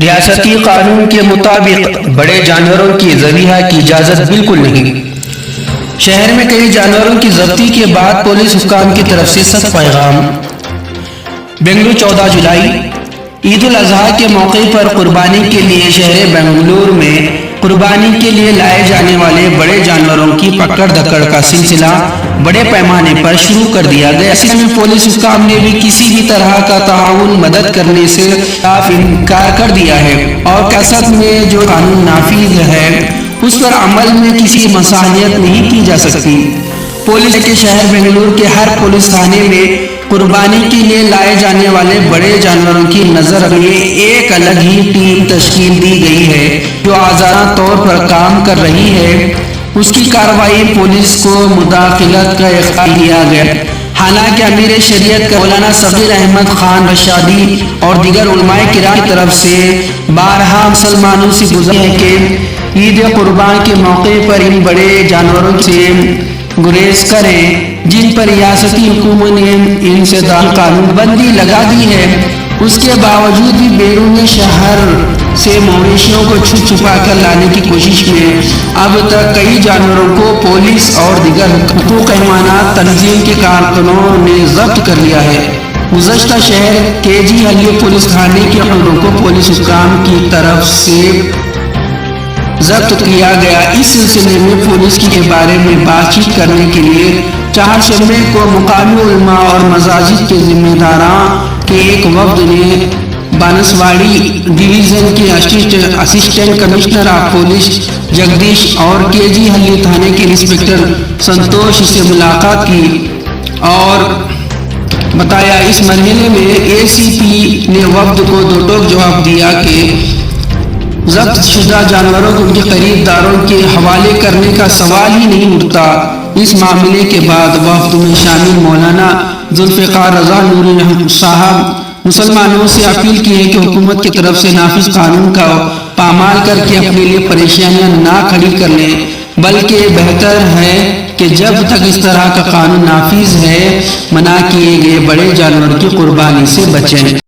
ریاستی قانون کے مطابق بڑے جانوروں کی ذبیحہ کی اجازت بالکل نہیں۔ شہر میں کئی جانوروں کی ضبطی کے بعد پولیس حکام کی طرف سے سخت پیغام۔ بنگلور 14 جولائی عید الاضحیٰ کے موقع پر قربانی کے لیے شہر بنگلور میں قربانی کے لیے لائے جانے والے بڑے جانوروں کی پکڑ دکڑ کا سلسلہ بڑے پیمانے پر شروع کر دیا گیا۔ اس میں پولیس حکام نے بھی کسی بھی طرح کا تعاون مدد کرنے سے صاف انکار کر دیا ہے اور قصد میں جو قانون نافذ ہے اس پر عمل میں کسی مصالحت نہیں کی جا سکتی۔ پولیس کے شہر بنگلور کے ہر پولیس تھانے میں قربانی کے لیے لائے جانے والے بڑے جانوروں کی نظر رکھنے ایک الگ ہی ٹیم تشکیل دی گئی ہے جو آزادانہ طور پر کام کر رہی ہے۔ اس کی کارروائی پولیس کو مداخلت کا اختیار دیا گیا۔ حالانکہ امیر شریعت کا مولانا صغیر احمد خان رشادی اور دیگر علماء کرام کی طرف سے بارہا مسلمانوں سے گزارش ہے کہ عید قربان کے موقع پر ان بڑے جانوروں سے گریز کریں جن پر ریاستی حکومت نے انسداد قانون بندی لگا دی ہے۔ اس کے باوجود بھی بیرون شہر سے مویشیوں کو چھپا کر لانے کی کوشش میں اب تک کئی جانوروں کو پولیس اور دیگر حقوق حمایت تنظیم کے کارکنوں نے ضبط کر لیا ہے۔ گزشتہ شہر KG حلیے پولیس تھانے کے عملوں کو پولیس حکام کی طرف سے ضبط کیا گیا۔ اس سلسلے میں پولیس کے بارے میں بات چیت کرنے کے لیے چہارشنبے کو مقامی علماء اور مساجد کے ذمہ داران کے ایک وفد نے بانسواڑی ڈویژن کے assistant commissioner of police Jagdish اور KG حلیے تھانے کے انسپکٹر سنتوش سے ملاقات کی اور بتایا۔ اس مرحلے میں ACP نے وفد کو دو ٹوک جواب دیا کہ ضبط شدہ جانوروں کو ان کے قریب داروں کے حوالے کرنے کا سوال ہی نہیں اٹھتا۔ اس معاملے کے بعد وفد میں شامل مولانا ذوالفقار رضا نوری صاحب مسلمانوں سے اپیل کی ہے کہ حکومت کی طرف سے نافذ قانون کا پامال کر کے اپنے لیے پریشانیاں نہ کھڑی کر لیں، بلکہ بہتر ہے کہ جب تک اس طرح کا قانون نافذ ہے منع کیے گئے بڑے جانور کی قربانی سے بچیں۔